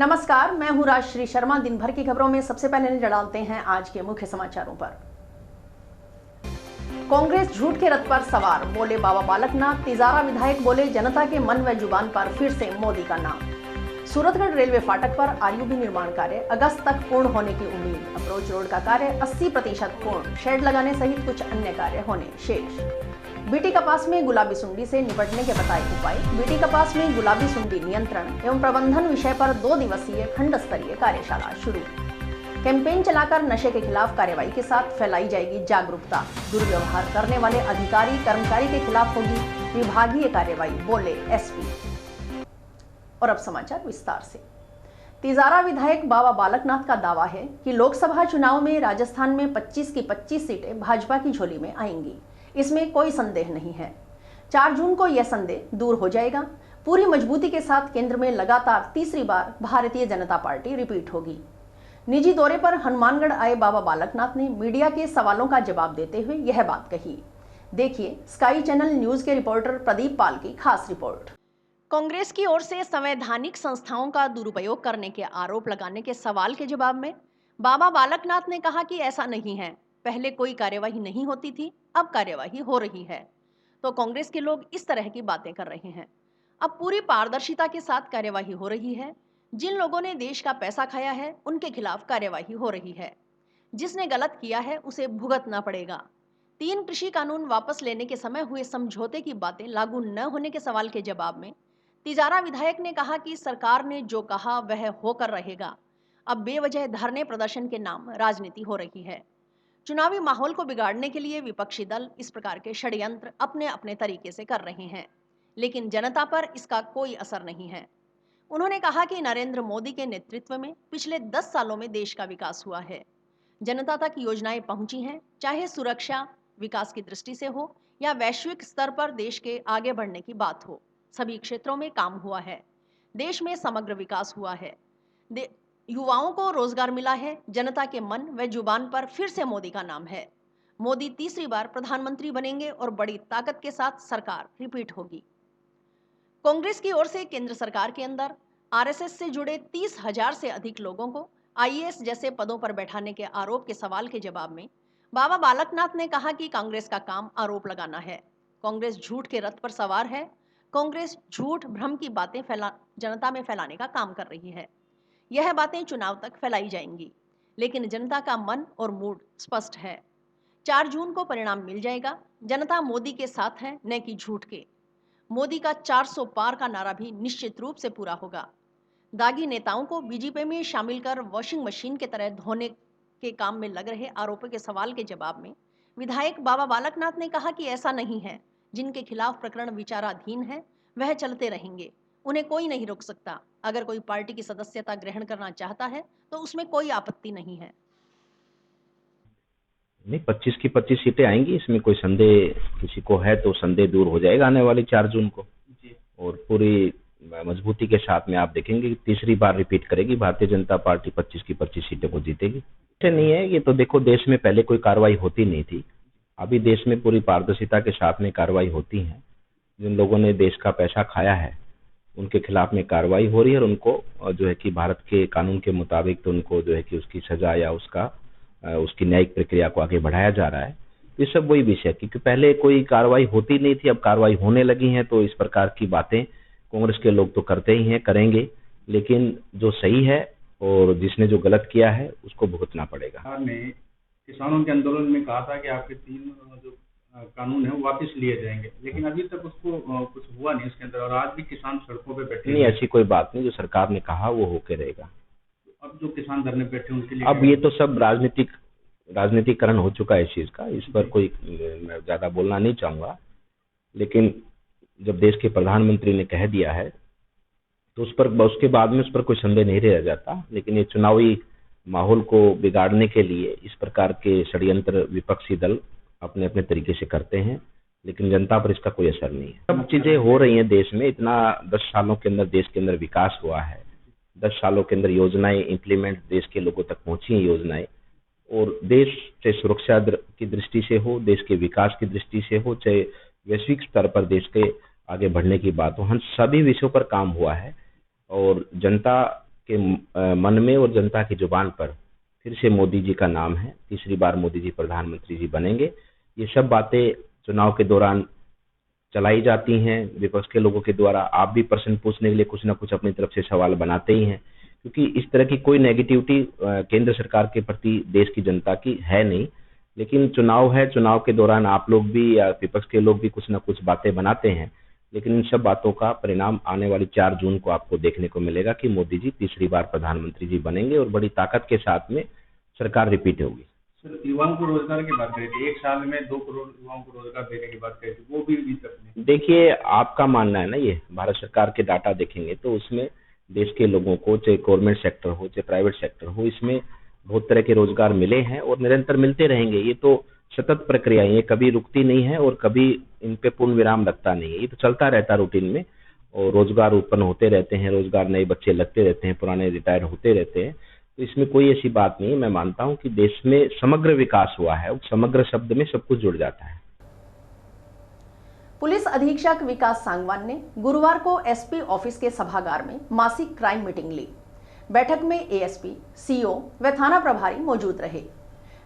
नमस्कार, मैं हूं राजश्री शर्मा। दिन भर की खबरों में सबसे पहले नजर डालते हैं आज के मुख्य समाचारों पर। कांग्रेस झूठ के रथ पर सवार, बोले बाबा बालकनाथ। तिजारा विधायक बोले जनता के मन व जुबान पर फिर से मोदी का नाम। सूरतगढ़ रेलवे फाटक पर आरयूबी निर्माण कार्य अगस्त तक पूर्ण होने की उम्मीद। अप्रोच रोड का कार्य 80% पूर्ण, शेड लगाने सहित कुछ अन्य कार्य होने शेष। बीटी कपास में गुलाबी सुंडी से निपटने के बताए उपाय। बीटी कपास में गुलाबी सुंडी नियंत्रण एवं प्रबंधन विषय पर 2 दिवसीय खंड स्तरीय कार्यशाला शुरू। कैंपेन चलाकर नशे के खिलाफ कार्रवाई के साथ फैलाई जाएगी जागरूकता। दुर्व्यवहार करने वाले अधिकारी कर्मचारी के खिलाफ होगी विभागीय कार्रवाई, बोले एसपी। और अब समाचार विस्तार से। तिजारा विधायक बाबा बालकनाथ का दावा है कि लोकसभा चुनाव में राजस्थान में 25 की 25 सीटें भाजपा की झोली में आएंगी। इसमें कोई संदेह नहीं है। 4 जून को यह संदेह दूर हो जाएगा। पूरी मजबूती के साथ केंद्र में लगातार तीसरी बार भारतीय जनता पार्टी रिपीट होगी। निजी दौरे पर हनुमानगढ़ आए बाबा बालकनाथ ने मीडिया के सवालों का जवाब देते हुए यह बात कही। देखिए स्काई चैनल न्यूज के रिपोर्टर प्रदीप पाल की खास रिपोर्ट। कांग्रेस की ओर से संवैधानिक संस्थाओं का दुरुपयोग करने के आरोप लगाने के सवाल के जवाब में बाबा बालकनाथ ने कहा कि ऐसा नहीं है। पहले कोई कार्यवाही नहीं होती थी, अब कार्यवाही हो रही है। तो कांग्रेस के लोग इस तरह की बातें कर रहे हैं। अब पूरी पारदर्शिता के साथ कार्यवाही हो रही है। जिन लोगों ने देश का पैसा खाया है उनके खिलाफ कार्यवाही हो रही है। जिसने गलत किया है उसे भुगतना पड़ेगा। 3 कृषि कानून वापस लेने के समय हुए समझौते की बातें लागू न होने के सवाल के जवाब में तिजारा विधायक ने कहा कि सरकार ने जो कहा वह होकर रहेगा। अब बेवजह धरने प्रदर्शन के नाम राजनीति हो रही है। चुनावी माहौल को बिगाड़ने के लिए विपक्षी दल इस प्रकार के षड्यंत्र अपने अपने तरीके से कर रहे हैं, लेकिन जनता पर इसका कोई असर नहीं है। उन्होंने कहा कि नरेंद्र मोदी के नेतृत्व में पिछले 10 सालों में देश का विकास हुआ है। जनता तक योजनाएं पहुंची हैं, चाहे सुरक्षा विकास की दृष्टि से हो या वैश्विक स्तर पर देश के आगे बढ़ने की बात हो। सभी क्षेत्रों में काम हुआ है। देश में समग्र विकास हुआ है। युवाओं को रोजगार मिला है। जनता के मन व जुबान पर फिर से मोदी का नाम है। मोदी तीसरी बार प्रधानमंत्री बनेंगे और बड़ी ताकत के साथ सरकार रिपीट होगी। कांग्रेस की ओर से केंद्र सरकार के अंदर आरएसएस से जुड़े 30,000 से अधिक लोगों को आईएएस जैसे पदों पर बैठाने के आरोप के सवाल के जवाब में बाबा बालकनाथ ने कहा कि कांग्रेस का काम आरोप लगाना है। कांग्रेस झूठ के रथ पर सवार है। कांग्रेस झूठ भ्रम की बातें जनता में फैलाने का काम कर रही है। यह बातें चुनाव तक फैलाई जाएंगी, लेकिन जनता का मन और मूड स्पष्ट है। 4 जून को परिणाम मिल जाएगा। जनता मोदी के साथ है, न कि झूठ के। मोदी का 400 पार का नारा भी निश्चित रूप से पूरा होगा। दागी नेताओं को बीजेपी में शामिल कर वॉशिंग मशीन की तरह धोने के काम में लग रहे आरोपों के सवाल के जवाब में विधायक बाबा बालकनाथ ने कहा कि ऐसा नहीं है। जिनके खिलाफ प्रकरण विचाराधीन है वह चलते रहेंगे, उन्हें कोई नहीं रोक सकता। अगर कोई पार्टी की सदस्यता ग्रहण करना चाहता है तो उसमें कोई आपत्ति नहीं है। नहीं, 25 की 25 सीटें आएंगी, इसमें कोई संदेह किसी को है तो संदेह दूर हो जाएगा आने वाली 4 जून को जी। और पूरी मजबूती के साथ में आप देखेंगे कि तीसरी बार रिपीट करेगी भारतीय जनता पार्टी, 25 की 25 सीटें को जीतेगी। ऐसे नहीं है, ये तो देखो देश में पहले कोई कार्रवाई होती नहीं थी। अभी देश में पूरी पारदर्शिता के साथ में कार्रवाई होती है। जिन लोगों ने देश का पैसा खाया है उनके खिलाफ में कार्रवाई हो रही है और उनको जो है कि भारत के कानून के मुताबिक तो उनको जो है कि उसकी सजा या उसकी न्यायिक प्रक्रिया को आगे बढ़ाया जा रहा है। ये सब वही विषय, क्योंकि पहले कोई कार्रवाई होती नहीं थी, अब कार्रवाई होने लगी है। तो इस प्रकार की बातें कांग्रेस के लोग तो करते ही हैं, करेंगे, लेकिन जो सही है और जिसने जो गलत किया है उसको भुगतना पड़ेगा। किसानों के आंदोलन में कहा था कि आपके 3 जो कानून है वो वापस लिए जाएंगे, लेकिन अभी तक उसको कुछ हुआ नहीं उसके अंदर, और आज भी किसान सड़कों पे बैठे। नहीं, ऐसी कोई बात नहीं, जो सरकार ने कहा वो होके रहेगा। अब जो किसान धरने बैठे उनके लिए अब ये तो सब राजनीतिकरण हो चुका है इस चीज का। इस पर कोई मैं ज्यादा बोलना नहीं चाहूंगा, लेकिन जब देश के प्रधानमंत्री ने कह दिया है तो उसके बाद में उस पर कोई संदेह नहीं रह जाता। लेकिन ये चुनावी माहौल को बिगाड़ने के लिए इस प्रकार के षड्यंत्र विपक्षी दल अपने अपने तरीके से करते हैं, लेकिन जनता पर इसका कोई असर नहीं है। सब चीजें हो रही हैं देश में। इतना 10 सालों के अंदर देश के अंदर विकास हुआ है। 10 सालों के अंदर योजनाएं इंप्लीमेंट देश के लोगों तक पहुंची हैं योजनाएं, और देश चाहे सुरक्षा की दृष्टि से हो, देश के विकास की दृष्टि से हो, चाहे वैश्विक स्तर पर देश के आगे बढ़ने की बात हो, हम सभी विषयों पर काम हुआ है। और जनता के मन में और जनता की जुबान पर फिर से मोदी जी का नाम है, तीसरी बार मोदी जी प्रधानमंत्री जी बनेंगे। ये सब बातें चुनाव के दौरान चलाई जाती हैं विपक्ष के लोगों के द्वारा। आप भी प्रश्न पूछने के लिए कुछ ना कुछ अपनी तरफ से सवाल बनाते ही हैं, क्योंकि इस तरह की कोई नेगेटिविटी केंद्र सरकार के प्रति देश की जनता की है नहीं। लेकिन चुनाव है, चुनाव के दौरान आप लोग भी या विपक्ष के लोग भी कुछ ना कुछ बातें बनाते हैं, लेकिन इन सब बातों का परिणाम आने वाली 4 जून को आपको देखने को मिलेगा कि मोदी जी तीसरी बार प्रधानमंत्री जी बनेंगे और बड़ी ताकत के साथ में सरकार रिपीट होगी। सर, युवाओं को रोजगार की बात करी थी, 1 साल में 2 करोड़ युवाओं को रोजगार देने की बात करी थी, वो भी अभी तक नहीं। देखिए, आपका मानना है ना, ये भारत सरकार के डाटा देखेंगे तो उसमें देश के लोगों को, चाहे गवर्नमेंट सेक्टर हो चाहे प्राइवेट सेक्टर हो, इसमें बहुत तरह के रोजगार मिले हैं और निरंतर मिलते रहेंगे। ये तो सतत प्रक्रिया है, ये कभी रुकती नहीं है और कभी इन पे पूर्ण विराम लगता नहीं है। ये तो चलता रहता रूटीन में, और रोजगार उत्पन्न होते रहते हैं, रोजगार नए बच्चे लगते रहते हैं, पुराने रिटायर होते रहते हैं। तो इसमें कोई ऐसी बात नहीं है। मैं मानता हूं कि देश में समग्र विकास हुआ है, समग्र शब्द में सब कुछ जुड़ जाता है। पुलिस अधीक्षक विकास सांगवान ने गुरुवार को एसपी ऑफिस के सभागार में मासिक क्राइम मीटिंग ली। बैठक में एएसपी, सीओ व थाना प्रभारी मौजूद रहे।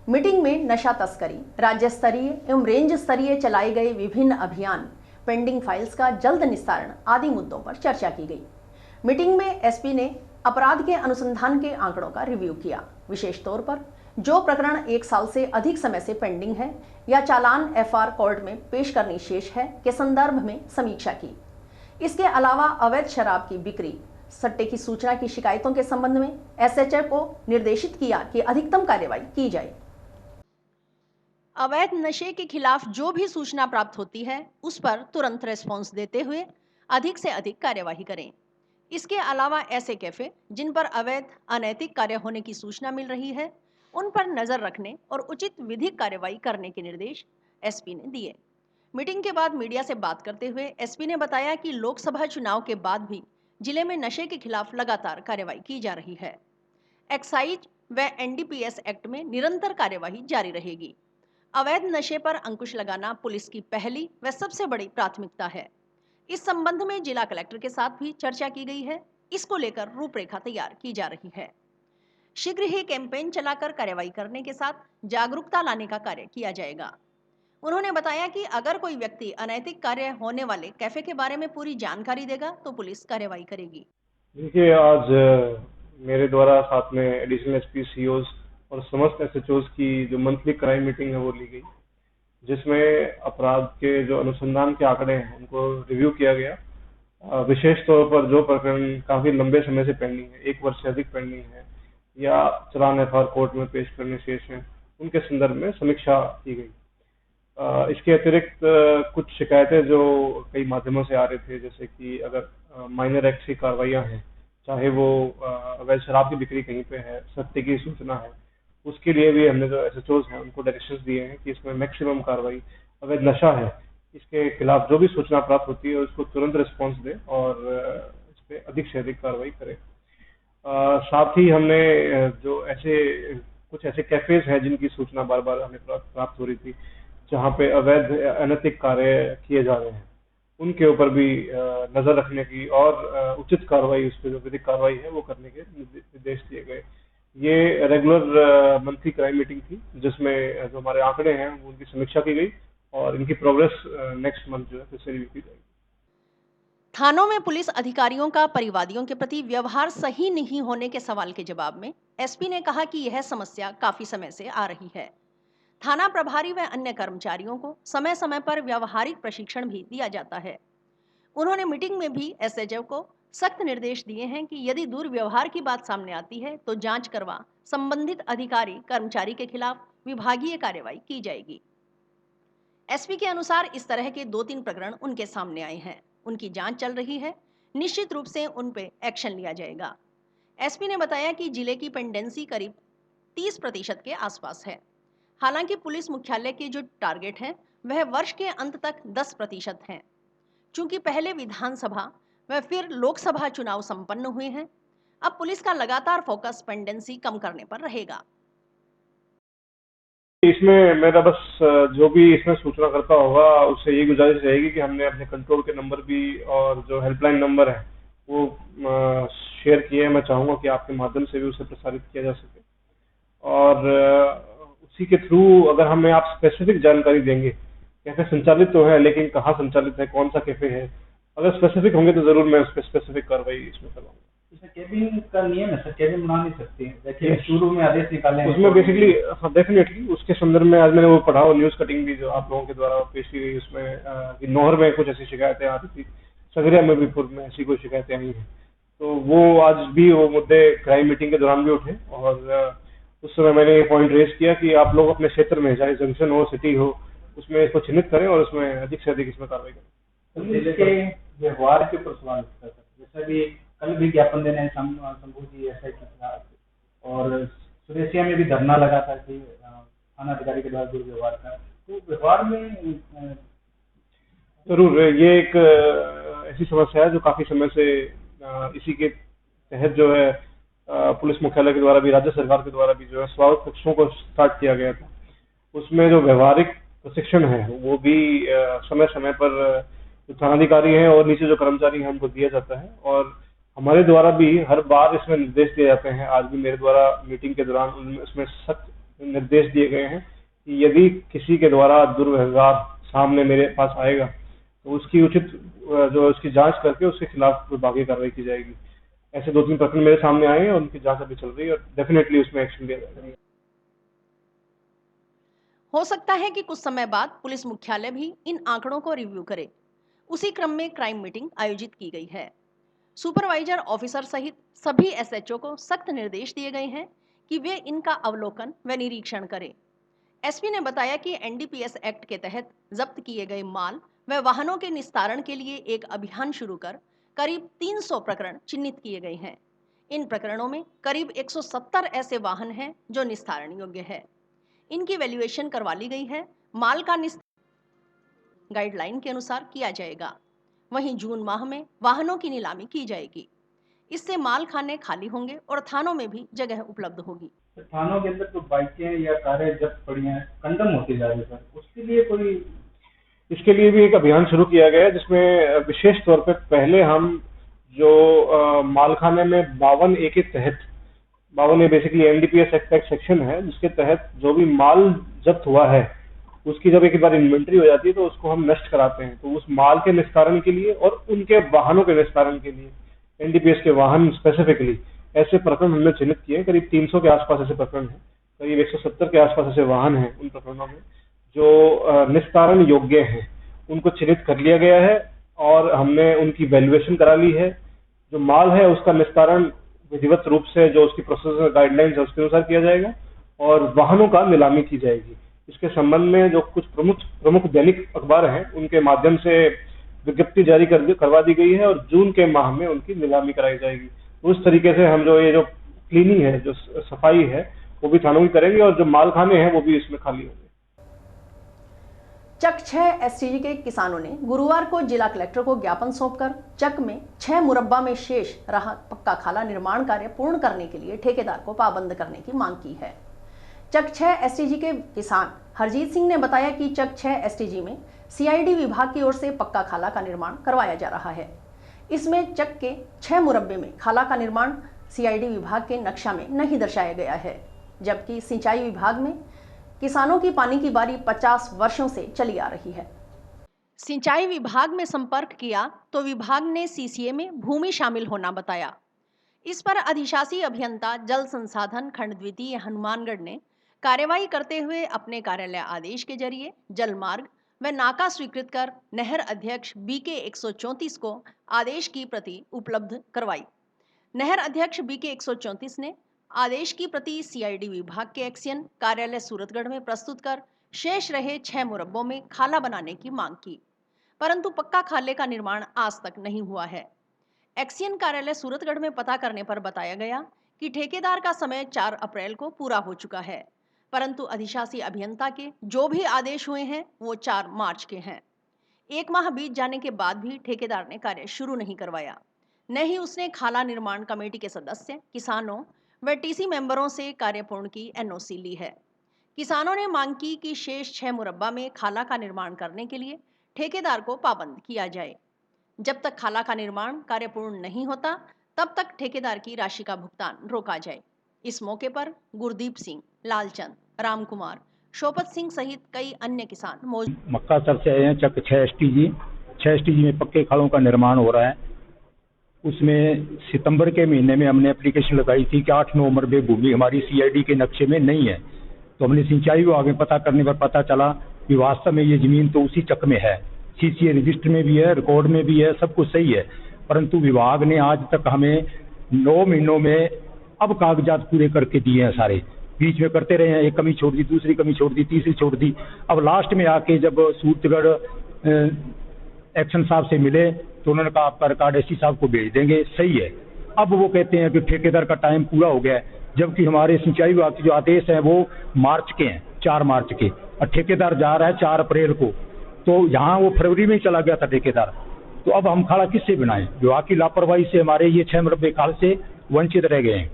मीटिंग में नशा तस्करी, राज्य स्तरीय एवं रेंज स्तरीय चलाए गए विभिन्न अभियान, पेंडिंग फाइल्स का जल्द निस्तारण आदि मुद्दों पर चर्चा की गई। मीटिंग में एसपी ने अपराध के अनुसंधान के आंकड़ों का रिव्यू किया। विशेष तौर पर जो प्रकरण 1 साल से अधिक समय से पेंडिंग है या चालान एफआर कोर्ट में पेश करनी शेष है के संदर्भ में समीक्षा की। इसके अलावा अवैध शराब की बिक्री, सट्टे की सूचना की शिकायतों के संबंध में एसएचएफ को निर्देशित किया कि अधिकतम कार्रवाई की जाए। अवैध नशे के खिलाफ जो भी सूचना प्राप्त होती है उस पर तुरंत रेस्पॉन्स देते हुए अधिक से अधिक कार्यवाही करें। इसके अलावा ऐसे कैफे जिन पर अवैध अनैतिक कार्य होने की सूचना मिल रही है उन पर नजर रखने और उचित विधिक कार्रवाई करने के निर्देश एसपी ने दिए। मीटिंग के बाद मीडिया से बात करते हुए एसपी ने बताया कि लोकसभा चुनाव के बाद भी जिले में नशे के खिलाफ लगातार कार्रवाई की जा रही है। एक्साइज व एनडीपीएस एक्ट में निरंतर कार्यवाही जारी रहेगी। अवैध नशे पर अंकुश लगाना पुलिस की पहली व सबसे बड़ी प्राथमिकता है। इस संबंध में जिला कलेक्टर के साथ भी चर्चा की गई है। इसको लेकर रूपरेखा तैयार की जा रही है। शीघ्र ही कैंपेन चलाकर कार्रवाई करने के साथ जागरूकता लाने का कार्य किया जाएगा। उन्होंने बताया कि अगर कोई व्यक्ति अनैतिक कार्य होने वाले कैफे के बारे में पूरी जानकारी देगा तो पुलिस कार्रवाई करेगी। देखिए, आज मेरे द्वारा साथ में एडिशनल एसपी, सीओज और समस्त एसएचओज की जो मंथली क्राइम मीटिंग है वो ली गई, जिसमें अपराध के जो अनुसंधान के आंकड़े हैं उनको रिव्यू किया गया। विशेष तौर पर जो प्रकरण काफी लंबे समय से पेंडिंग है, 1 वर्ष से अधिक पेंडिंग है या चालान एफआर कोर्ट में पेश करने शेष हैं, उनके संदर्भ में समीक्षा की गई। इसके अतिरिक्त कुछ शिकायतें जो कई माध्यमों से आ रहे थे, जैसे कि अगर माइनर एक्ट की कार्रवाइयां हैं, चाहे वो अवैध शराब की बिक्री कहीं पे है, सट्टे की सूचना है, उसके लिए भी हमने जो एसएचओज हैं उनको डायरेक्शंस दिए हैं कि इसमें मैक्सिमम कार्रवाई। अवैध नशा है, इसके खिलाफ जो भी सूचना प्राप्त होती है उसको तुरंत रिस्पॉन्स दें और इस पर अधिक से अधिक कार्रवाई करें। साथ ही हमने जो कुछ ऐसे कैफेज हैं जिनकी सूचना बार बार हमें प्राप्त हो रही थी, जहाँ पे अवैध अनैतिक कार्य किए जा रहे हैं, उनके ऊपर भी नजर रखने की और उचित कार्रवाई, उस पर जो विधिक कार्रवाई है वो करने के निर्देश दिए गए। ये रेगुलर मंथली क्राइम मीटिंग थी, जिसमें जो हमारे आंकड़े हैं उनकी समीक्षा की गई और इनकी प्रोग्रेस नेक्स्ट मंथ जो है फिर से रिव्यू की जाएगी। थानों में पुलिस अधिकारियों का परिवादियों के प्रति व्यवहार सही नहीं होने के सवाल के जवाब में एसपी ने कहा कि यह समस्या काफी समय से आ रही है। थाना प्रभारी व अन्य कर्मचारियों को समय समय पर व्यावहारिक प्रशिक्षण भी दिया जाता है। उन्होंने मीटिंग में भी एसएचओ को सख्त निर्देश दिए हैं कि यदि दुर्व्यवहार की बात सामने आती है तो जांच करवा संबंधित अधिकारी कर्मचारी के खिलाफ विभागीय कार्रवाई की जाएगी। एसपी के अनुसार इस तरह के 2-3 प्रकरण उनके सामने आए हैं, उनकी जांच चल रही है, निश्चित रूप से उन पे एक्शन लिया जाएगा। एसपी ने बताया कि जिले की पेंडेंसी करीब 30% के आसपास है। हालांकि पुलिस मुख्यालय के जो टारगेट है वह वर्ष के अंत तक 10% है। चूंकि पहले विधानसभा व फिर लोकसभा चुनाव संपन्न हुए हैं, अब पुलिस का लगातार फोकस पेंडेंसी कम करने पर रहेगा। इसमें मेरा बस जो भी इसमें सूचना करता होगा उससे ये गुजारिश रहेगी कि हमने अपने कंट्रोल के नंबर भी और जो हेल्पलाइन नंबर है वो शेयर किए हैं। मैं चाहूँगा कि आपके माध्यम से भी उसे प्रसारित किया जा सके, और उसी के थ्रू अगर हमें आप स्पेसिफिक जानकारी देंगे, कैफे संचालित तो है लेकिन कहाँ संचालित है, कौन सा कैफे है, अगर स्पेसिफिक होंगे तो जरूर मैं उस पर स्पेसिफिक कार्रवाई इसमें करवाऊंगा। इसमें केबिन का नियम है सर, केबिन बना नहीं सकते हैं। देखिए शुरू में आदेश निकाले हैं उसमें बेसिकली हाँ डेफिनेटली उसके संदर्भ में आज मैंने वो पढ़ा, और न्यूज़ कटिंग भी जो आप लोगों के द्वारा पेश की गई उसमें कि नौहर में कुछ ऐसी शिकायतें आ रही थी, सगरिया में भी पूर्व में ऐसी कोई शिकायतें आई हैं। तो वो आज भी वो मुद्दे क्राइम मीटिंग के दौरान भी उठे, और उस समय मैंने ये पॉइंट रेज किया कि आप लोग अपने क्षेत्र में, चाहे जंक्शन हो, सिटी हो, उसमें इसको चिन्हित करें और उसमें अधिक से अधिक इसमें कार्रवाई करें। पुलिस के व्यवहार के ऊपर सवाल उठता है सर। जैसा भी कल भी ज्ञापन देने हैं शंभू जी एसआई के खिलाफ, और सुरेशिया में भी धरना लगा था कि थाना अधिकारी के द्वारा दुर्व्यवहार का, तो व्यवहार में जरूर ये एक ऐसी समस्या है जो काफी समय से इसी के तहत जो है पुलिस मुख्यालय के द्वारा भी, राज्य सरकार के द्वारा भी जो है स्वास्थ्य कक्षों को स्टार्ट किया गया था। उसमें जो व्यवहारिक प्रशिक्षण है वो भी समय समय पर जो थानाधिकारी हैं और नीचे जो कर्मचारी हैं उनको दिया जाता है, और हमारे द्वारा भी हर बार इसमें निर्देश दिए जाते हैं। आज भी मेरे द्वारा मीटिंग के दौरान इसमें सख्त निर्देश दिए गए हैं कि यदि किसी के द्वारा दुर्व्यवहार सामने मेरे पास आएगा तो उसकी उचित जो उसकी जांच करके उसके खिलाफ विभागीय कार्रवाई की जाएगी। ऐसे 2-3 प्रकरण मेरे सामने आए हैं और उनकी जांच अभी चल रही है, और डेफिनेटली उसमें एक्शन लिया जाएगा। हो सकता है कि कुछ समय बाद पुलिस मुख्यालय भी इन आंकड़ों को रिव्यू करे। उसी क्रम में क्राइम मीटिंग आयोजित की गई है। सुपरवाइजर ऑफिसर सहित सभी एसएचओ को सख्त निर्देश दिए गए हैं कि वे इनका अवलोकन व निरीक्षण करें। एसपी ने बताया कि एनडीपीएस एक्ट के तहत जब्त किए गए माल व वाहनों के निस्तारण के लिए एक अभियान शुरू कर करीब 300 प्रकरण चिन्हित किए गए हैं। इन प्रकरणों में करीब 170 ऐसे वाहन हैं जो निस्तारण योग्य है। इनकी वैल्यूएशन करवा ली गई है। माल का निस्तारण गाइडलाइन के अनुसार किया जाएगा। वहीं जून माह में वाहनों की नीलामी की जाएगी। इससे माल खाने खाली होंगे और थानों में भी जगह उपलब्ध होगी। थानों के अंदर तो बाइकें या कारें जब पड़ी हैं कंडम होती जा रही है सर, उसके लिए कोई इसके लिए भी एक अभियान शुरू किया गया है, जिसमें विशेष तौर पे पहले हम जो मालखाने में 52A के तहत, 52A बेसिकली एनडीपीएस एक्ट का एक सेक्शन है जिसके तहत जो भी माल जब्त हुआ है उसकी जब एक बार इन्वेंट्री हो जाती है तो उसको हम नष्ट कराते हैं। तो उस माल के निस्तारण के लिए और उनके वाहनों के निस्तारण के लिए एनडीपीएस के वाहन स्पेसिफिकली ऐसे प्रकरण हमने चिन्हित किए। करीब 300 के आसपास ऐसे प्रकरण हैं, करीब 170 के आसपास ऐसे वाहन हैं उन प्रकरणों में जो निस्तारण योग्य हैं, उनको चिन्हित कर लिया गया है और हमने उनकी वैल्यूएशन करा ली है। जो माल है उसका निस्तारण विधिवत रूप से जो उसकी प्रोसेस गाइडलाइंस है उसके अनुसार किया जाएगा और वाहनों का नीलामी की जाएगी। इसके संबंध में जो कुछ प्रमुख दैनिक अखबार हैं उनके माध्यम से विज्ञप्ति जारी करवा दी गई है और जून के माह में उनकी नीलामी कराई जाएगी। तो उस तरीके से हम जो ये जो क्लीनिंग है, जो सफाई है, वो भी थानों की करेंगे और जो माल खाने हैं वो भी इसमें खाली होंगे। चक 6 एसटीजी के किसानों ने गुरुवार को जिला कलेक्टर को ज्ञापन सौंपकर चक में 6 मुरब्बा में शेष रहा पक्का खाला निर्माण कार्य पूर्ण करने के लिए ठेकेदार को पाबंद करने की मांग की है। चक 6 एसटीजी के किसान हरजीत सिंह ने बताया कि चक 6 एसटीजी में सीआईडी विभाग की ओर से पक्का खाला का निर्माण करवाया जा रहा है। इसमें चक के 6 मुरब्बे में खाला का निर्माण सीआईडी विभाग के नक्शा में नहीं दर्शाया गया है, जबकि सिंचाई विभाग में किसानों की पानी की बारी 50 वर्षों से चली आ रही है। सिंचाई विभाग में संपर्क किया तो विभाग ने सीसीए में भूमि शामिल होना बताया। इस पर अधिशासी अभियंता जल संसाधन खंड द्वितीय हनुमानगढ़ ने कार्यवाही करते हुए अपने कार्यालय आदेश के जरिए जल मार्ग व नाका स्वीकृत कर नहर अध्यक्ष बीके 134 को आदेश की प्रति उपलब्ध करवाई। नहर अध्यक्ष बीके 134 ने आदेश की प्रति सीआईडी विभाग के एक्सियन कार्यालय सूरतगढ़ में प्रस्तुत कर शेष रहे 6 मुरब्बों में खाला बनाने की मांग की, परंतु पक्का खाले का निर्माण आज तक नहीं हुआ है। एक्सियन कार्यालय सूरतगढ़ में पता करने पर बताया गया कि ठेकेदार का समय 4 अप्रैल को पूरा हो चुका है, परंतु अधिशासी अभियंता के जो भी आदेश हुए हैं वो 4 मार्च के हैं। 1 माह बीत जाने के बाद भी ठेकेदार ने कार्य शुरू नहीं करवाया, न ही उसने खाला निर्माण कमेटी के सदस्य, किसानों व टीसी मेंबरों से कार्य पूर्ण की एनओसी ली है। किसानों ने मांग की कि शेष 6 मुरब्बा में खाला का निर्माण करने के लिए ठेकेदार को पाबंद किया जाए। जब तक खाला का निर्माण कार्य पूर्ण नहीं होता तब तक ठेकेदार की राशि का भुगतान रोका जाए। इस मौके पर गुरदीप सिंह, लालचंद, रामकुमार, शोपत सिंह सहित कई अन्य किसान मौजूद। मक्का सर से आए हैं चक 6 STG में पक्के खालों का निर्माण हो रहा है। उसमें सितंबर के महीने में हमने एप्लीकेशन लगाई थी कि 8-9 मरबे भूमि हमारी CID के नक्शे में नहीं है। तो हमने सिंचाई विभाग में पता करने पर पता चला कि वास्तव में ये जमीन तो उसी चक में है, CCA रजिस्टर में भी है, रिकॉर्ड में भी है, सब कुछ सही है। परंतु विभाग ने आज तक हमें 9 महीनों में अब कागजात पूरे करके दिए हैं सारे। बीच में करते रहे हैं, एक कमी छोड़ दी, दूसरी कमी छोड़ दी, तीसरी छोड़ दी। अब लास्ट में आके जब सूरतगढ़ एक्शन साहब से मिले तो उन्होंने कहा आपका रिकॉर्ड SC साहब को भेज देंगे, सही है। अब वो कहते हैं कि ठेकेदार का टाइम पूरा हो गया है, जबकि हमारे सिंचाई विभाग के जो आदेश हैं वो मार्च के हैं, 4 मार्च के, और ठेकेदार जा रहा है 4 अप्रैल को। तो यहाँ वो फरवरी में ही चला गया था ठेकेदार। तो अब हम खाला किससे बनाएं? विभाग की लापरवाही से हमारे ये 6 मरबे खाल से वंचित रह गए हैं।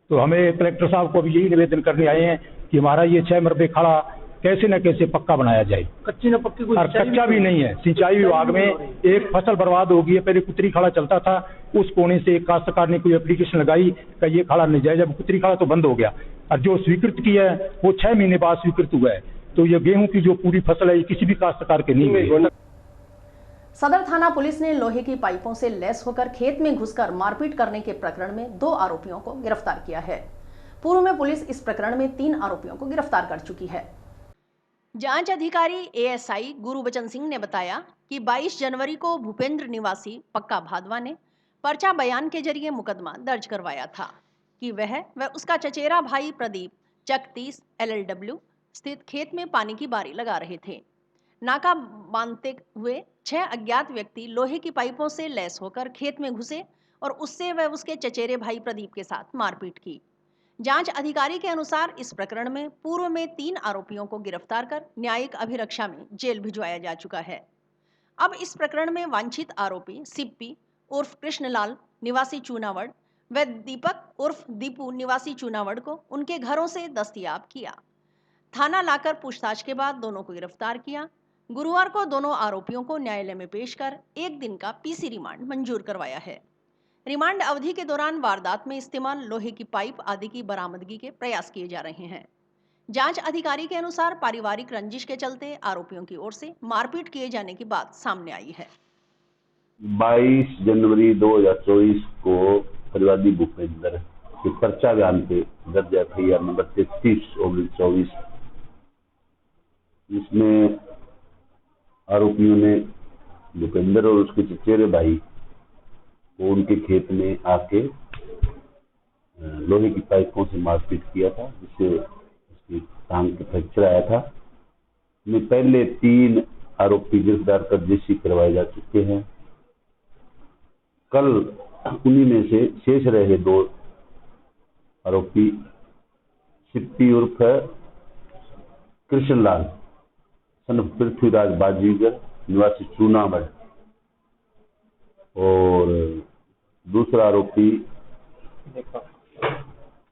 तो हमें कलेक्टर साहब को भी यही निवेदन करने आए हैं कि हमारा ये 6 मरबे खाला कैसे न कैसे पक्का बनाया जाए। कच्ची न पक्की कोई और कच्चा भी नहीं है। सिंचाई विभाग में एक फसल बर्बाद हो गई है। पहले कुतरी खाड़ा चलता था, उस कोने से एक काश्तकार ने कोई एप्लीकेशन लगाई कि ये खाड़ा नहीं जाए, जब कुतरी खाड़ा तो बंद हो गया। और जो स्वीकृत किया है वो 6 महीने बाद स्वीकृत हुआ है। तो ये गेहूं की जो पूरी फसल है ये किसी भी काश्तकार के नहीं हुई। सदर थाना पुलिस ने लोहे की पाइपों से लैस होकर खेत में घुसकर मारपीट करने के प्रकरण में 2 आरोपियों को गिरफ्तार किया है। पूर्व में पुलिस इस प्रकरण में 3 आरोपियों को गिरफ्तार कर चुकी है। जांच अधिकारी ASI गुरुबचन सिंह ने बताया कि 22 जनवरी को भूपेंद्र निवासी पक्का भादवा ने पर्चा बयान के जरिए मुकदमा दर्ज करवाया था कि वह उसका चचेरा भाई प्रदीप चक 30 LLW स्थित खेत में पानी की बारी लगा रहे थे। नाका बांधते हुए 6 अज्ञात व्यक्ति लोहे की पाइपों से लैस होकर खेत में घुसे और उससे वह उसके चचेरे भाई प्रदीप के साथ मारपीट की। जांच अधिकारी के अनुसार इस प्रकरण में पूर्व में 3 आरोपियों को गिरफ्तार कर न्यायिक अभिरक्षा में जेल भिजवाया जा चुका है। अब इस प्रकरण में वांछित आरोपी सिप्पी उर्फ कृष्णलाल निवासी चूनावड़ व दीपक उर्फ दीपू निवासी चूनावड़ को उनके घरों से दस्तयाब किया। थाना लाकर पूछताछ के बाद दोनों को गिरफ्तार किया। गुरुवार को दोनों आरोपियों को न्यायालय में पेश कर 1 दिन का PC रिमांड मंजूर करवाया है। रिमांड अवधि के दौरान वारदात में इस्तेमाल लोहे की पाइप आदि की बरामदगी के प्रयास किए जा रहे हैं। जांच अधिकारी के अनुसार पारिवारिक रंजिश के चलते आरोपियों की ओर से मारपीट किए जाने की बात सामने आई है। 22 जनवरी 2024 को परिवादी भूपेंद्र के पर्चा बयान पे दर्ज FIR नंबर 33/24 इसमें आरोपियों ने भूपेंद्र और उसके चचेरे भाई को उनके खेत में आके लोहे की पाइपों से मारपीट किया था, जिससे उसकी टांग के फ्रैक्चर आया था। में पहले 3 आरोपी गिरफ्तार कर जेसी करवाए जा चुके हैं। कल उन्हीं में से शेष रहे 2 आरोपी सिप्पी उर्फ कृष्णलाल सन पृथ्वीराज बाजीगर निवासी चूनावड़ और दूसरा आरोपी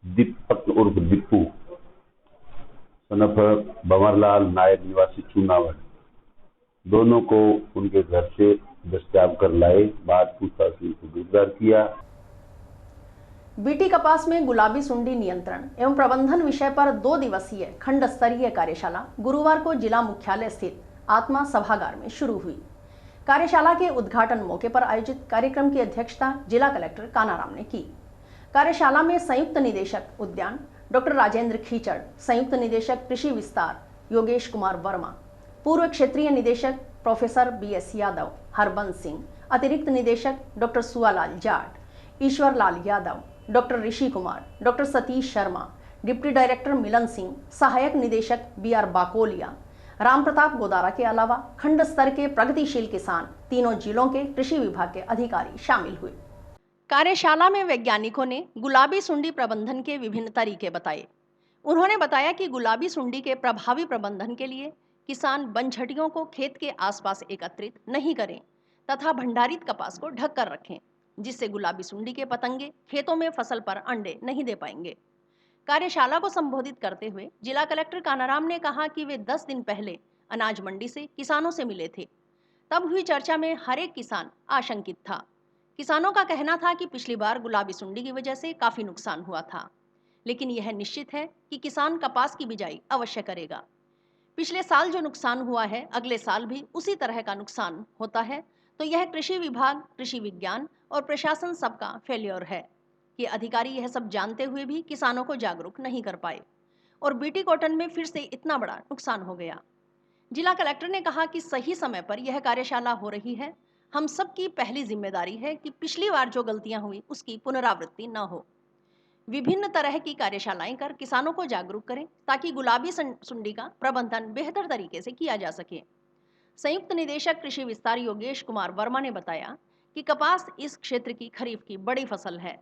दीपक उर्फ दीपू सनफ भंवरलाल नायक निवासी चूनावड़, दोनों को उनके घर से दस्तयाब कर लाए, बाद पूछताछ में गिरफ्तार किया। बीटी कपास में गुलाबी सुंडी नियंत्रण एवं प्रबंधन विषय पर 2 दिवसीय खंड स्तरीय कार्यशाला गुरुवार को जिला मुख्यालय स्थित आत्मा सभागार में शुरू हुई। कार्यशाला के उद्घाटन मौके पर आयोजित कार्यक्रम की अध्यक्षता जिला कलेक्टर कानाराम ने की। कार्यशाला में संयुक्त निदेशक उद्यान डॉक्टर राजेंद्र खीचड़, संयुक्त निदेशक कृषि विस्तार योगेश कुमार वर्मा, पूर्व क्षेत्रीय निदेशक प्रोफेसर BS यादव, हरबंस सिंह, अतिरिक्त निदेशक doctor Sualal Jat, Ishwar Lal Yadav, doctor Rishi Kumar, doctor Satish Sharma, deputy director Milan Singh, सहायक निदेशक BR बाकोलिया, राम प्रताप गोदारा के अलावा खंड स्तर के प्रगतिशील किसान, तीनों जिलों के कृषि विभाग के अधिकारी शामिल हुए। कार्यशाला में वैज्ञानिकों ने गुलाबी सुंडी प्रबंधन के विभिन्न तरीके बताए। उन्होंने बताया कि गुलाबी सुंडी के प्रभावी प्रबंधन के लिए किसान बनझटियों को खेत के आसपास एकत्रित नहीं करें तथा भंडारित कपास को ढक कर रखें, जिससे गुलाबी सुंडी के पतंगे खेतों में फसल पर अंडे नहीं दे पाएंगे। कार्यशाला को संबोधित करते हुए जिला कलेक्टर कानाराम ने कहा कि वे 10 दिन पहले अनाज मंडी से किसानों से मिले थे तब हुई चर्चा में हर एक किसान आशंकित था। किसानों का कहना था कि पिछली बार गुलाबी सुंडी की वजह से काफी नुकसान हुआ था, लेकिन यह निश्चित है कि किसान कपास की बिजाई अवश्य करेगा। पिछले साल जो नुकसान हुआ है, अगले साल भी उसी तरह का नुकसान होता है तो यह कृषि विभाग, कृषि विज्ञान और प्रशासन सबका फेलियर है कि अधिकारी यह सब जानते हुए भी किसानों को जागरूक नहीं कर पाए और बीटी कॉटन में फिर से इतना बड़ा नुकसान हो गया। जिला कलेक्टर ने कहा कि सही समय पर यह कार्यशाला हो रही है। हम सबकी पहली जिम्मेदारी है कि पिछली बार जो गलतियां हुई उसकी पुनरावृत्ति न हो। विभिन्न तरह की कार्यशालाएं कर किसानों को जागरूक करें ताकि गुलाबी सुंडी का प्रबंधन बेहतर तरीके से किया जा सके। संयुक्त निदेशक कृषि विस्तार योगेश कुमार वर्मा ने बताया कि कपास इस क्षेत्र की खरीफ की बड़ी फसल है।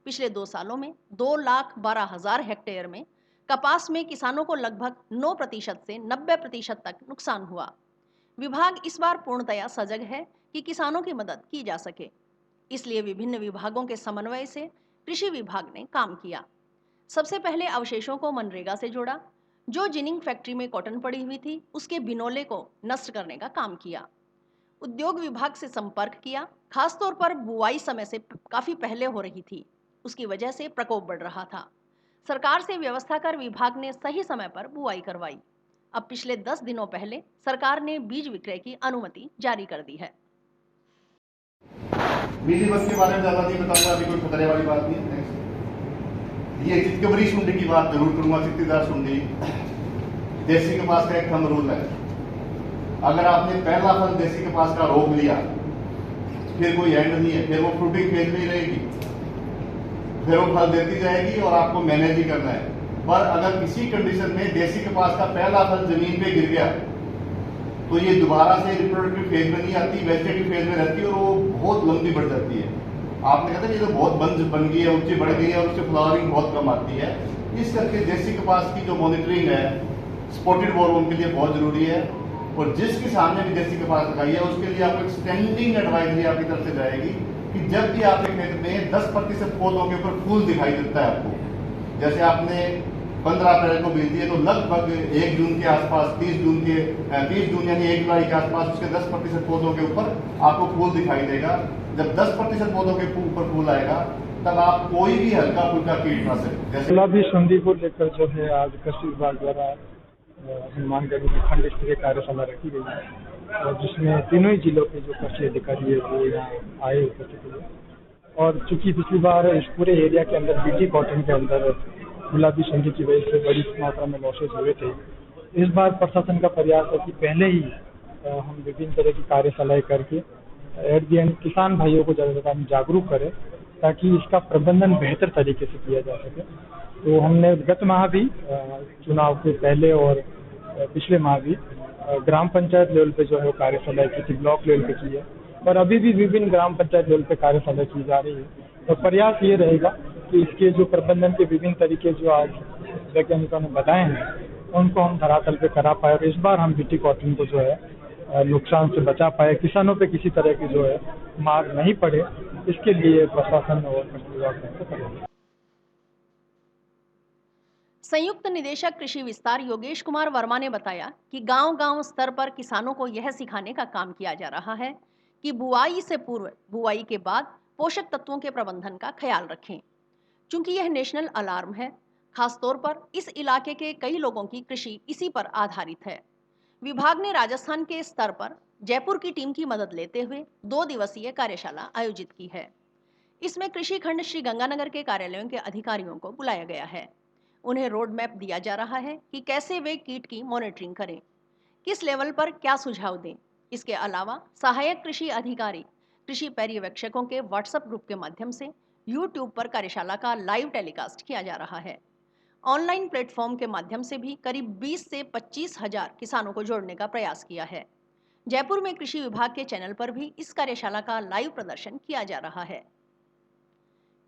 पिछले 2 सालों में 2,12,000 हेक्टेयर में कपास में किसानों को लगभग 9% से 90% तक नुकसान हुआ। विभाग इस बार पूर्णतया सजग है कि किसानों की मदद की जा सके, इसलिए विभिन्न विभागों के समन्वय से कृषि विभाग ने काम किया। सबसे पहले अवशेषों को मनरेगा से जोड़ा। जो जिनिंग फैक्ट्री में कॉटन पड़ी हुई थी उसके बिनोले को नष्ट करने का काम किया। उद्योग विभाग से संपर्क किया। खासतौर पर बुआई समय से काफी पहले हो रही थी, उसकी वजह से प्रकोप बढ़ रहा था। सरकार से व्यवस्था कर विभाग ने सही समय पर बुआई करवाई। अब पिछले 10 दिनों पहले सरकार ने बीज विक्रय की अनुमति जारी कर दी है। बिजली बस के बारे में ज्यादा नहीं बताऊंगा, अभी कोई खतरे वाली बात नहीं है। ये चितकबरी सुंडी की बात जरूर करूंगा। चित्तीदार सुंडी, देसी कपास का एक थंब रूल है। अगर आपने पहला फल देसी कपास का रोक लिया फिर कोई एंड नहीं है, फिर वो फ्रूटिंग फेज में ही रहेगी, फिर वो फल देती जाएगी और आपको मैनेज ही करना है। पर अगर किसी कंडीशन में देसी कपास का पहला फल जमीन पे गिर गया तो ये दोबारा से रिप्रोडक्टिव फेज में नहीं आती, वेजिटेटिव फेज में रहती है और वो बहुत लंबी बढ़ जाती है। आपने कहते ये तो बहुत बंज बन गई है, ऊंची बढ़ गई है और उससे फ्लावरिंग बहुत कम आती है। इस करके देसी कपास की जो मॉनिटरिंग है स्पॉटेड बोलवर्म के लिए बहुत जरूरी है। और जिस किसान ने भी देसी कपास लगाई है उसके लिए आपको स्टैंडिंग एडवाइजरी आपकी तरफ से जाएगी कि जब भी आपके खेत में 10% पौधों के ऊपर फूल दिखाई देता है आपको, जैसे आपने 15 अप्रैल को भेज दिए तो लगभग 1 जून के आसपास, 30 जून यानी 1 जुलाई के आसपास उसके 10% पौधों के ऊपर आपको फूल दिखाई देगा। जब 10% पौधों के ऊपर फूल आएगा तब आप कोई भी हल्का फुल्का कीटनाशक जैसे गुलाबी सुंडी को लेकर जो है आज कृषि विभाग द्वारा हनुमानगढ़ में खंड स्तरीय कार्यशाला रखी गई है और जिसमें तीनों ही जिलों के जो कृषि अधिकारी है वो यहाँ आए उपस्थित हुए। और चूंकि पिछली बार इस पूरे एरिया के अंदर बीटी कॉटन के अंदर गुलाबी सुंडी की वजह से बड़ी मात्रा में लॉसेज हुए थे, इस बार प्रशासन का प्रयास है कि पहले ही हम विभिन्न तरह की कार्यशालाएं करके एट दी एंड किसान भाइयों को ज़्यादा जागरूक करें ताकि इसका प्रबंधन बेहतर तरीके से किया जा सके। तो हमने गत माह भी चुनाव के पहले और पिछले माह भी ग्राम पंचायत लेवल पे जो है वो कार्यशालाएं की थी, ब्लॉक लेवल पे की है और अभी भी विभिन्न ग्राम पंचायत लेवल पे कार्यशाला की जा रही है। और प्रयास ये रहेगा कि इसके जो प्रबंधन के विभिन्न तरीके जो आज वैज्ञानिकों ने बताए हैं उनको हम धरातल पे करा पाए और इस बार हम बीटी कॉटन को जो है नुकसान से बचा पाए, किसानों पे किसी तरह की जो है मार नहीं पड़े, इसके लिए प्रशासन और कृषि विभाग को करेगा। संयुक्त निदेशक कृषि विस्तार योगेश कुमार वर्मा ने बताया कि गांव-गांव स्तर पर किसानों को यह सिखाने का काम किया जा रहा है कि बुआई से पूर्व, बुआई के बाद पोषक तत्वों के प्रबंधन का ख्याल रखें। चूंकि यह नेशनल अलार्म है, खासतौर पर इस इलाके के कई लोगों की कृषि इसी पर आधारित है। विभाग ने राजस्थान के स्तर पर जयपुर की टीम की मदद लेते हुए 2 दिवसीय कार्यशाला आयोजित की है। इसमें कृषि खंड श्री गंगानगर के कार्यालयों के अधिकारियों को बुलाया गया है। उन्हें रोड मैप दिया जा रहा है कि कैसे वे कीट की मॉनिटरिंग करें, किस लेवल पर क्या सुझाव दें। इसके अलावा सहायक कृषि अधिकारी कृषि पर्यवेक्षकों के व्हाट्सएप ग्रुप के माध्यम से यूट्यूब पर कार्यशाला का लाइव टेलीकास्ट किया जा रहा है। ऑनलाइन प्लेटफॉर्म के माध्यम से भी करीब 20 से 25 हजार किसानों को जोड़ने का प्रयास किया है। जयपुर में कृषि विभाग के चैनल पर भी इस कार्यशाला का लाइव प्रदर्शन किया जा रहा है।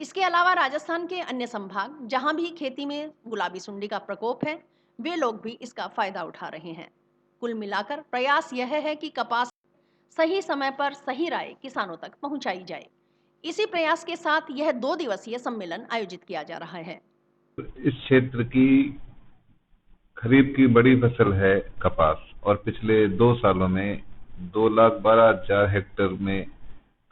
इसके अलावा राजस्थान के अन्य संभाग जहां भी खेती में गुलाबी सुंडी का प्रकोप है, वे लोग भी इसका फायदा उठा रहे हैं। कुल मिलाकर प्रयास यह है कि कपास सही समय पर सही राय किसानों तक पहुंचाई जाए। इसी प्रयास के साथ यह 2 दिवसीय सम्मेलन आयोजित किया जा रहा है। इस क्षेत्र की खरीफ की बड़ी फसल है कपास और पिछले 2 सालों में 2,12,000 हेक्टेयर में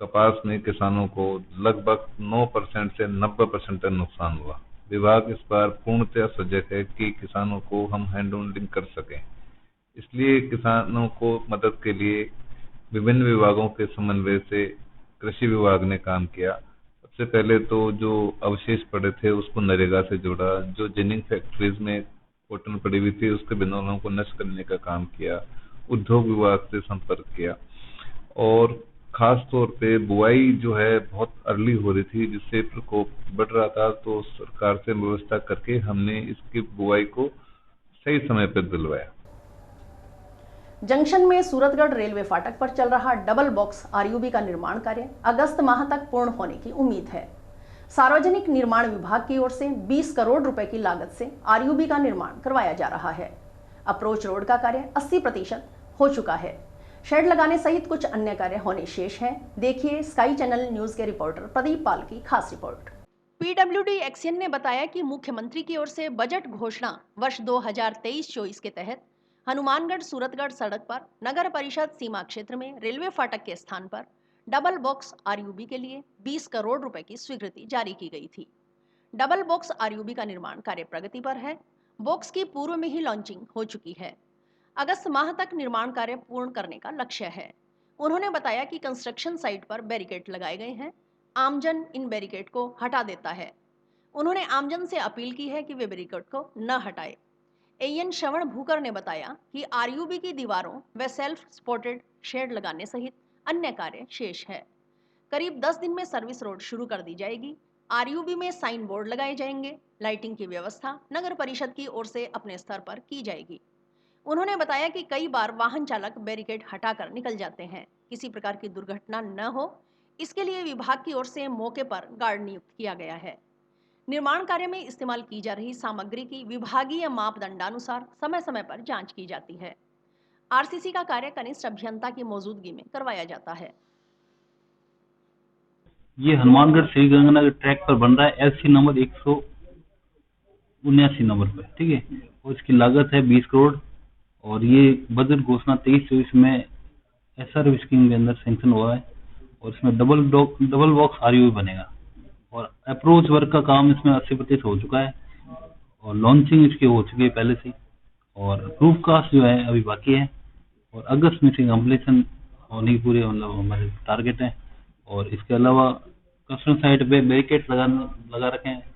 कपास में किसानों को लगभग 9% से 90% तक नुकसान हुआ। विभाग इस बार पूर्णतः सजग है कि किसानों को हम हैंड होल्डिंग कर सकें। इसलिए किसानों को मदद के लिए विभिन्न विभागों के समन्वय से कृषि विभाग ने काम किया। सबसे पहले तो जो अवशेष पड़े थे उसको नरेगा से जोड़ा, जो जिनिंग फैक्ट्रीज में कॉटन पड़ी हुई थी उसके बिनौलों को नष्ट करने का काम किया, उद्योग विभाग से संपर्क किया और खास तौर पे बुआई जो है बहुत अर्ली हो रही थी जिससे प्रकोप बढ़ रहा था, तो सरकार से व्यवस्था करके हमने इसकी बुआई को सही समय पर दिलवाया। जंक्शन में सूरतगढ़ रेलवे फाटक पर चल रहा डबल बॉक्स आरयूबी का निर्माण कार्य अगस्त माह तक पूर्ण होने की उम्मीद है। सार्वजनिक निर्माण विभाग की ओर से 20 करोड़ रुपए की लागत से आरयूबी का निर्माण करवाया जा रहा है। अप्रोच रोड का कार्य 80% हो चुका है। शेड लगाने सहित कुछ अन्य कार्य होने शेष हैं। देखिए स्काई चैनल न्यूज के रिपोर्टर प्रदीप पाल की खास रिपोर्ट। पीडब्ल्यूडी एक्शन ने बताया कि मुख्यमंत्री की ओर से बजट घोषणा वर्ष 2023-24 के तहत हनुमानगढ़ सूरतगढ़ सड़क पर नगर परिषद सीमा क्षेत्र में रेलवे फाटक के स्थान पर डबल बॉक्स आरयूबी के लिए 20 करोड़ रुपए की स्वीकृति जारी की गई थी। डबल बॉक्स आरयूबी का निर्माण कार्य प्रगति पर है। बॉक्स की पूर्व में ही लॉन्चिंग हो चुकी है। अगस्त माह तक निर्माण कार्य पूर्ण करने का लक्ष्य है। उन्होंने बताया कि कंस्ट्रक्शन साइट पर बैरिकेड लगाए गए हैं। आमजन इन बैरिकेड को हटा देता है। उन्होंने आमजन से अपील की है कि वे बैरिकेड को न हटाए। एएन श्रवण भूकर ने बताया कि आरयूबी की दीवारों व सेल्फ सपोर्टेड शेड लगाने सहित अन्य कार्य शेष है। करीब 10 दिन में सर्विस रोड शुरू कर दी जाएगी। आरयूबी में साइन बोर्ड लगाए जाएंगे। लाइटिंग की व्यवस्था नगर परिषद की ओर से अपने स्तर पर की जाएगी। उन्होंने बताया कि कई बार वाहन चालक बैरिकेड हटाकर निकल जाते हैं। किसी प्रकार की दुर्घटना न हो, इसके लिए विभाग की ओर से मौके पर गार्ड नियुक्त किया गया है। निर्माण कार्य में इस्तेमाल की जा रही सामग्री की विभागीय मापदंडानुसार समय समय पर जांच की जाती है। आरसीसी का कार्य कनिष्ठ अभियंता की मौजूदगी में करवाया जाता है। ये हनुमानगढ़ श्री गंगानगर ट्रैक पर बन रहा है, एलसी नंबर 179 नंबर पर, ठीक है। और इसकी लागत है 20 करोड़ और ये बजट घोषणा 23-24 में एसआर स्कीम के अंदर सैंक्शन हुआ है और इसमें डबल बॉक्स आरयूबी बनेगा और अप्रोच वर्क का काम इसमें 80% हो चुका है और लॉन्चिंग इसकी हो चुकी है पहले से और रूफ कास्ट जो है अभी बाकी है और अगस्त में से कंप्लीशन होने की पूरी मतलब हमारे टारगेट है। और इसके अलावा कंस्ट्रक्शन साइट पे बैरिकेड लगा रखे हैं।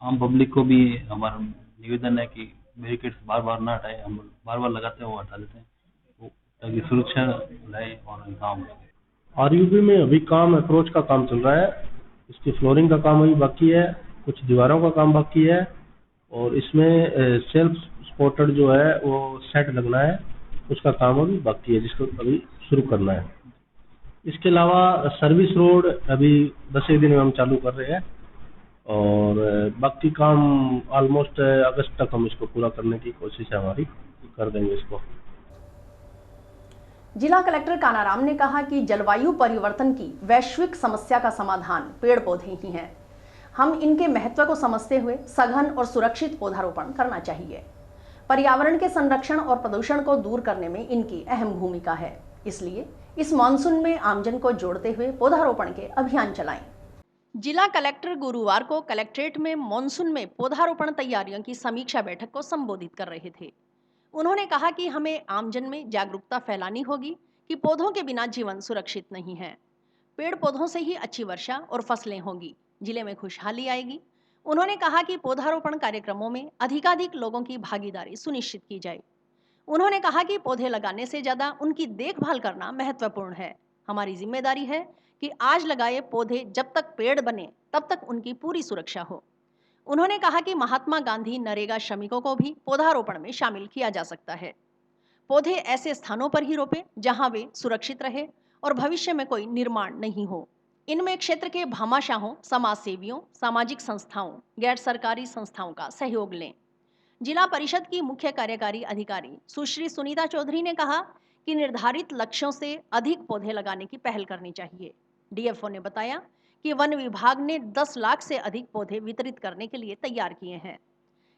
आम पब्लिक को भी हमारा निवेदन है कि बैरिकेड बार बार ना हटाए, हम बार बार लगाते हैं वो हटा देते हैं ताकि सुरक्षा रहे और काम। आरयूबी में अभी काम अप्रोच का काम चल रहा है। इसकी फ्लोरिंग का काम अभी बाकी है, कुछ दीवारों का काम बाकी है और इसमें सेल्फ सपोर्टेड जो है वो सेट लगना है, उसका काम अभी बाकी है जिसको अभी शुरू करना है। इसके अलावा सर्विस रोड अभी 10 दिन में हम चालू कर रहे हैं और बाकी काम ऑलमोस्ट अगस्त तक हम इसको पूरा करने की कोशिश है हमारी, कर देंगे इसको। जिला कलेक्टर कानाराम ने कहा कि जलवायु परिवर्तन की वैश्विक समस्या का समाधान पेड़ पौधे ही हैं। हम इनके महत्व को समझते हुए सघन और सुरक्षित पौधारोपण करना चाहिए। पर्यावरण के संरक्षण और प्रदूषण को दूर करने में इनकी अहम भूमिका है। इसलिए इस मानसून में आमजन को जोड़ते हुए पौधारोपण के अभियान चलाएं। जिला कलेक्टर गुरुवार को कलेक्ट्रेट में मानसून में पौधारोपण तैयारियों की समीक्षा बैठक को संबोधित कर रहे थे। उन्होंने कहा कि हमें आमजन में जागरूकता फैलानी होगी कि पौधों के बिना जीवन सुरक्षित नहीं है। पेड़ पौधों से ही अच्छी वर्षा और फसलें होंगी, जिले में खुशहाली आएगी। उन्होंने कहा कि पौधारोपण कार्यक्रमों में अधिकाधिक लोगों की भागीदारी सुनिश्चित की जाए। उन्होंने कहा कि पौधे लगाने से ज्यादा उनकी देखभाल करना महत्वपूर्ण है। हमारी जिम्मेदारी है कि आज लगाए पौधे जब तक पेड़ बने तब तक उनकी पूरी सुरक्षा हो। उन्होंने कहा कि महात्मा गांधी नरेगा श्रमिकों को भी पौधारोपण में शामिल किया जा सकता है। पौधे ऐसे स्थानों पर ही रोपें जहां वे सुरक्षित रहे और भविष्य में कोई निर्माण नहीं हो। इनमें क्षेत्र के भामाशाहों, समाज सेवियों, सामाजिक संस्थाओं, गैर सरकारी संस्थाओं का सहयोग लें। जिला परिषद की मुख्य कार्यकारी अधिकारी सुश्री सुनीता चौधरी ने कहा कि निर्धारित लक्ष्यों से अधिक पौधे लगाने की पहल करनी चाहिए। डीएफओ ने बताया कि वन विभाग ने 10 लाख से अधिक पौधे वितरित करने के लिए तैयार किए हैं।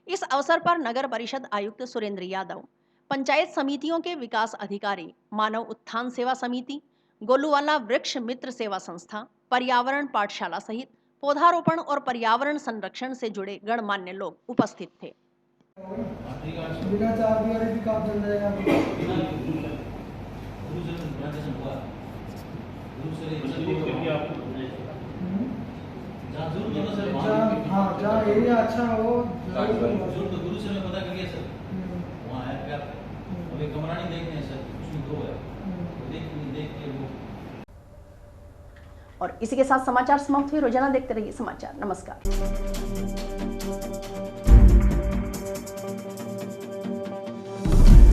इस अवसर पर नगर परिषद आयुक्त सुरेंद्र यादव, पंचायत समितियों के विकास अधिकारी, मानव उत्थान सेवा समिति, गोलूवाला वृक्ष मित्र सेवा संस्था, पर्यावरण पाठशाला सहित पौधारोपण और पर्यावरण संरक्षण से जुड़े गणमान्य लोग उपस्थित थे। हाँ, जहाँ एरिया अच्छा हो गुरु से पता करिए सर, वहाँ है क्या? अभी कमरा नहीं देखते हैं सर, उसमें दो है, देख के वो। और इसी के साथ समाचार समाप्त हुए। रोजाना देखते रहिए समाचार। नमस्कार।